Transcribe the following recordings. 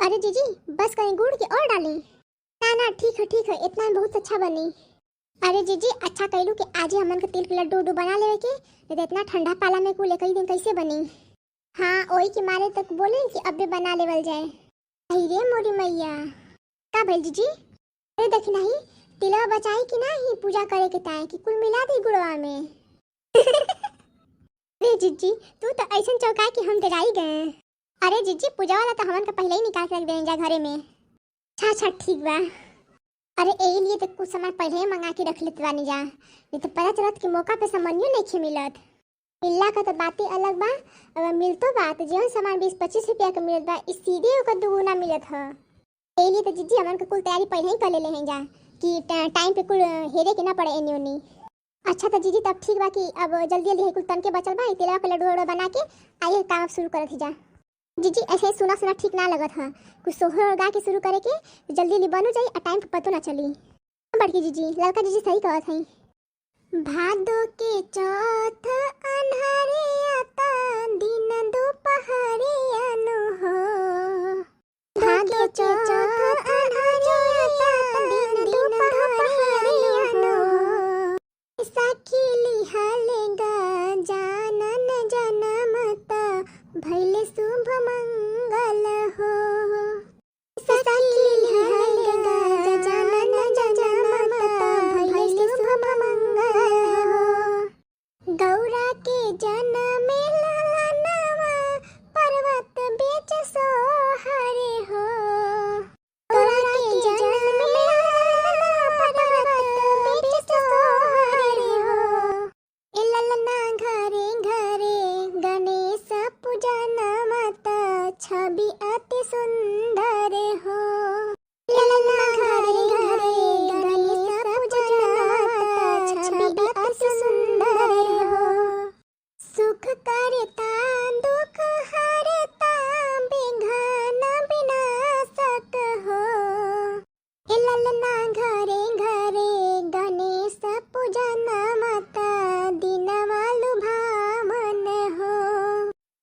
अरे जीजी बस कहीं गुड़ के और डाली। ना ना ठीक है इतना में बहुत अच्छा बनी। अरे जीजी अच्छा कहलू कि आज ही हमन के तिल के लड्डू उड्डू बना लेवे के, नहीं तो इतना ठंडा पाला में कुल कई दिन कैसे बनी। हाँ वही के मारे तक बोले कि अबे बना लेवल जाए। अरे मोरी मैया का भइल जीजी? अरे देखी नहीं तिलवा बचाई कि नहीं पूजा करे के ताए कि कुल मिला दी गुड़वा में। अरे जीजी तू तो ऐसा चौका कि हम डराई गए। अरे जीजी पूजा वाला तो हमन का पहले ही निकाल के रख देंगे घरे में। अच्छा ठीक बा। अरे यही लिए तो कुछ सामान पहले ही मंगा के रख लेते बानी जा, नहीं तो पता चलत कि मौका पे सामानियों नहीं मिलत। मिलला का तो बात ही अलग बा, अब मिलतो बात जीवन सामान 20-25 रुपया का मिलत बा, इस सीधे ओकर दुगुना मिलत ह। यही लिए तो जीजी हमन का कुल तैयारी पहले ही कर ले हैं जा कि टाइम पे कुल हेरे के ना पड़े एनी ओनी। अच्छा तो जीजी तब ठीक बा कि अब जल्दी जल्दी कुल तन के बचल बा तिलवा के लड्डू बना के आइए काम शुरू करत ही जा। जीजी ऐसे सुना सुना ठीक ना लगत है, कुछ सोहर गा के शुरू करे के जल्दी जल्दी बनो जाए और टाइम पे पतो ना चली। बड़की जीजी लड़का जीजी सही कहत है। भादो के चौथ अन्हारे आता दिन दोपहरे अनु हो। भादो के चौथ अन्हारे आता दिन दोपहरे अनु हो। सखी लिहलेगा जानन जनमता भैले शुभ मंगल हो। सखी लिहलेगा जानन जनमता भैले शुभ मंगल हो। गौरा के जन्म ललनवा पर्वत बेच सोहरे हो। गौरा के जन्म ललनवा पर्वत बेच सोहरे हो। ललना घरे घरे गणेश पूजन मत छवि अति सुंदर हो। ललना घरे घरे गणेश पूजन मत छवि अति सुंदर हो। सुख करता दुख हरता विघ्न विनाशक हो। ललना घरे घरे गणेश पूजन मत दिनवा लुभावन हो।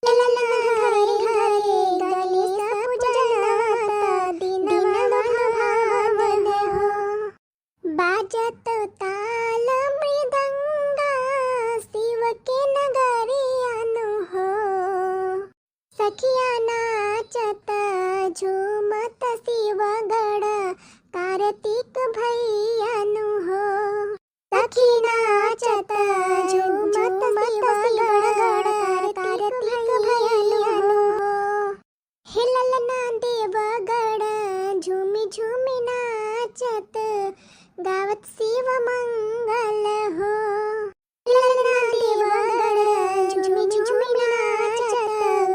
ललना घरे घरे गणेश पूजन मत दिनवा लुभावन हो। बाजत ताल मृदंगा शिव के नगरियानु हो। सखिया नाचत झूमत शिवगढ़ कार्तिक भैयानु हो। सखी नाचत झूमत शिवगढ़ कार्तिक भैयानु हो। हे ललना देवगढ़ झूमी झूमी नाचत गावत शिव मंगल हो। ललना देवगढ़ झूमी झूमी नाचत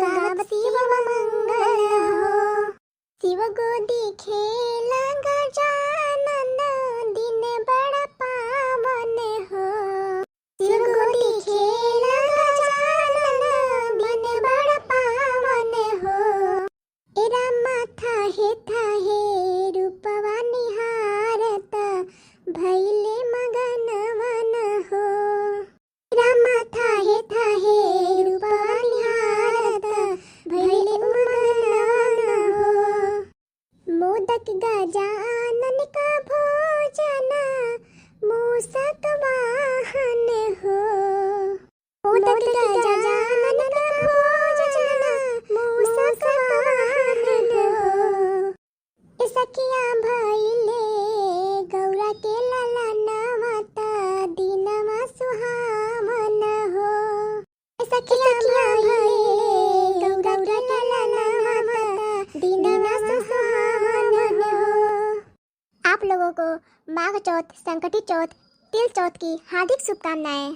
गावत शिव मंगल हो। शिव गोदी खेला गजानन दिन बड़ा पावन हो। शिव गोदी खेला गजानन दिन बड़ा पावन हो। एरा माथा हे रूपवा निहारत भैले मगन वन हो। एरा माथा हे रूपवा निहारत भैले मगन वन हो। मोदक गजानन का भोजन मूसक वाहन हो। मोदक गजानन का भोजन मूसक वाहन हो। सखिया भैले गौरा के ललनवा दिनवा सुहावन हो। सखिया भैले गौरा के ललनवा दिनवा सुहावन हो। आप लोगों को माघ चौथ, संकटी चौथ, तिल चौथ की हार्दिक शुभकामनाएं।